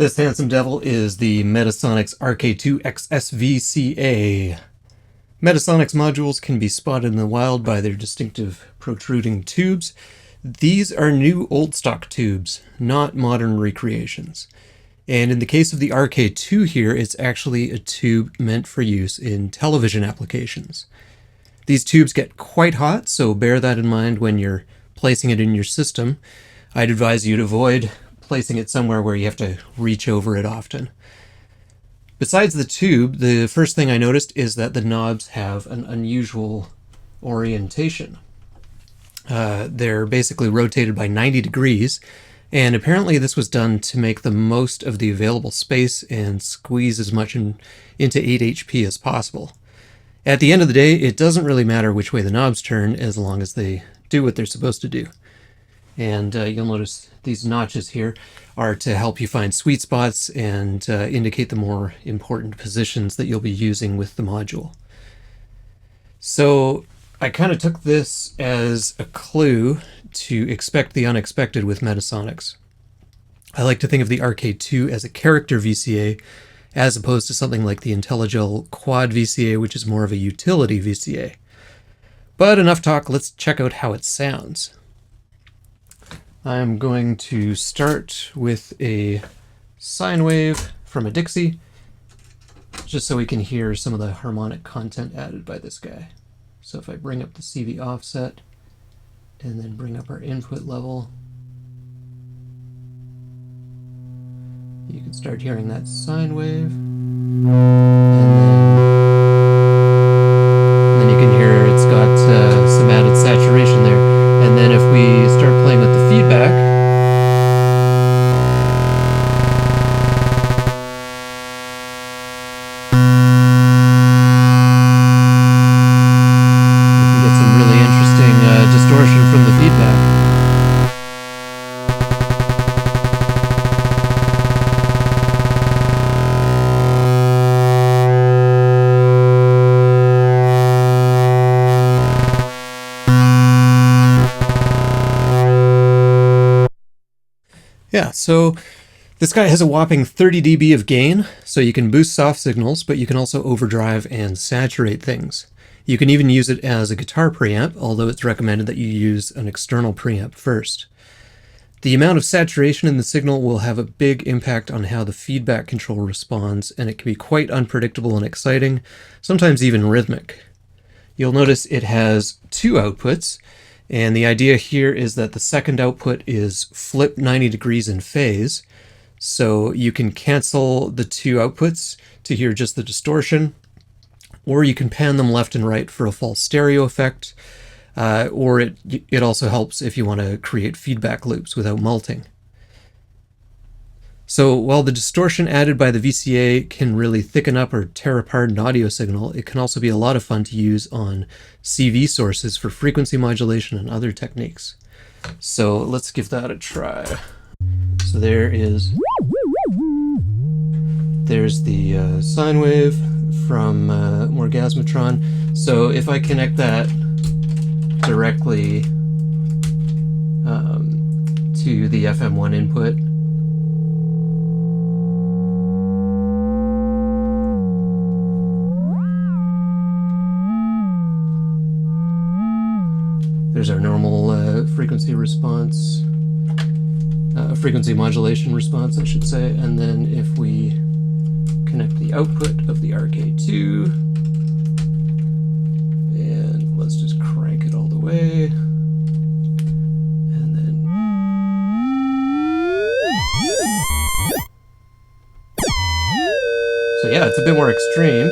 This handsome devil is the Metasonix RK2 XS VCA. Metasonix modules can be spotted in the wild by their distinctive protruding tubes. These are new old stock tubes, not modern recreations. And in the case of the RK2 here, it's actually a tube meant for use in television applications. These tubes get quite hot, so bear that in mind when you're placing it in your system. I'd advise you to avoid placing it somewhere where you have to reach over it often. Besides the tube, the first thing I noticed is that the knobs have an unusual orientation. They're basically rotated by 90 degrees, and apparently this was done to make the most of the available space and squeeze as much into 8 HP as possible. At the end of the day, it doesn't really matter which way the knobs turn as long as they do what they're supposed to do. And you'll notice these notches here are to help you find sweet spots and indicate the more important positions that you'll be using with the module. So I kind of took this as a clue to expect the unexpected with Metasonix. I like to think of the RK2 as a character VCA as opposed to something like the IntelliGel Quad VCA, which is more of a utility VCA. But enough talk, let's check out how it sounds. I'm going to start with a sine wave from a Dixie, just so we can hear some of the harmonic content added by this guy. So if I bring up the CV offset and then bring up our input level, you can start hearing that sine wave. And then you can hear it's got some added saturation there. And then if we start playing with the feedback, we can get some really interesting distortion from the feedback. Yeah, so this guy has a whopping 30 dB of gain, so you can boost soft signals, but you can also overdrive and saturate things. You can even use it as a guitar preamp, although it's recommended that you use an external preamp first. The amount of saturation in the signal will have a big impact on how the feedback control responds, and it can be quite unpredictable and exciting, sometimes even rhythmic. You'll notice it has two outputs. And the idea here is that the second output is flipped 90 degrees in phase. So you can cancel the two outputs to hear just the distortion, or you can pan them left and right for a false stereo effect, or it also helps if you want to create feedback loops without multing. So while the distortion added by the VCA can really thicken up or tear apart an audio signal, it can also be a lot of fun to use on CV sources for frequency modulation and other techniques. So let's give that a try. So there's the sine wave from Orgasmatron. So if I connect that directly to the FM1 input, there's our normal frequency response, frequency modulation response, I should say. And then if we connect the output of the RK2, and let's just crank it all the way. And then, so yeah, it's a bit more extreme.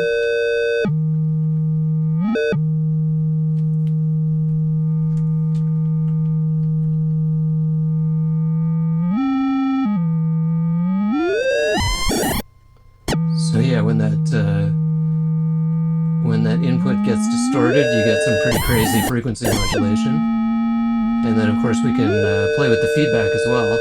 So yeah, when that input gets distorted, you get some pretty crazy frequency modulation. And then of course we can play with the feedback as well.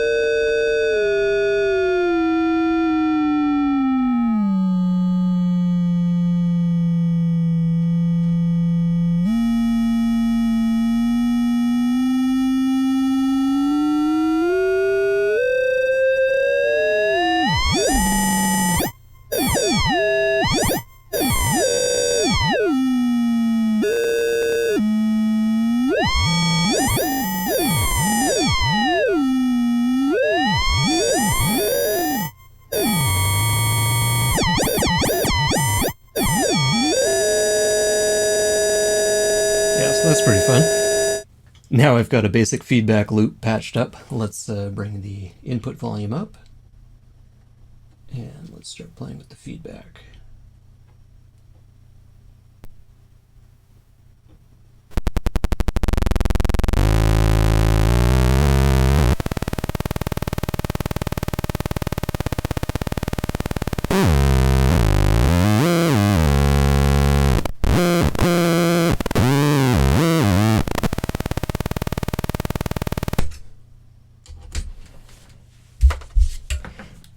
Now I've got a basic feedback loop patched up. Let's bring the input volume up. And let's start playing with the feedback.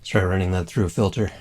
Try running that through a filter.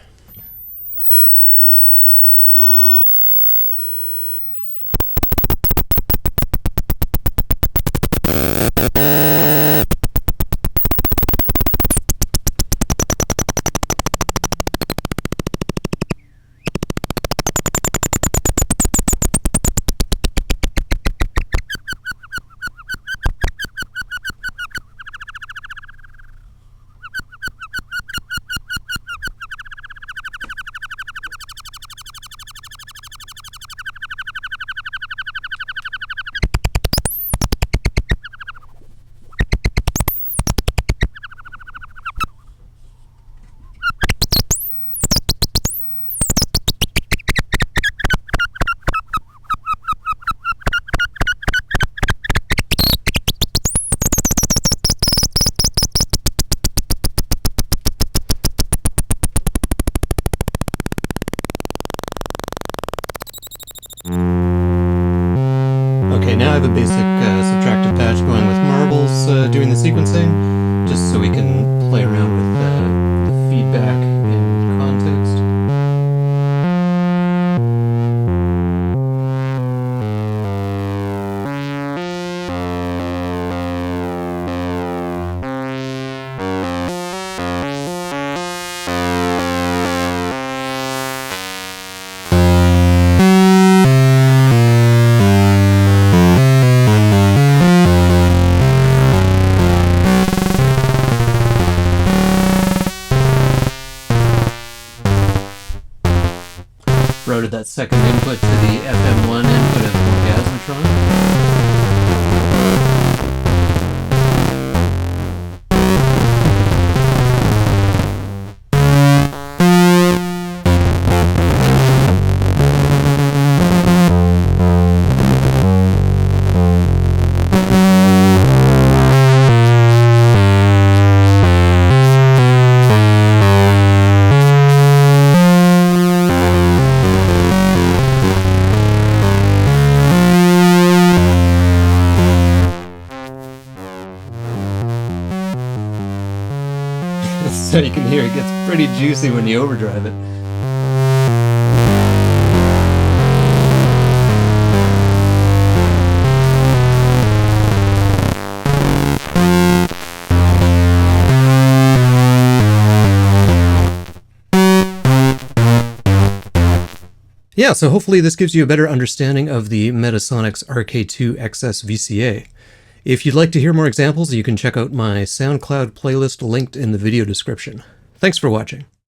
Okay, now I have a basic subtractive patch going with marbles doing the sequencing, just so we can play around with the feedback in context. Routed that second input to the FM1 input of Orgasmatron. So you can hear it gets pretty juicy when you overdrive it. Yeah, so hopefully this gives you a better understanding of the Metasonix RK2 XS VCA. If you'd like to hear more examples, you can check out my SoundCloud playlist linked in the video description. Thanks for watching.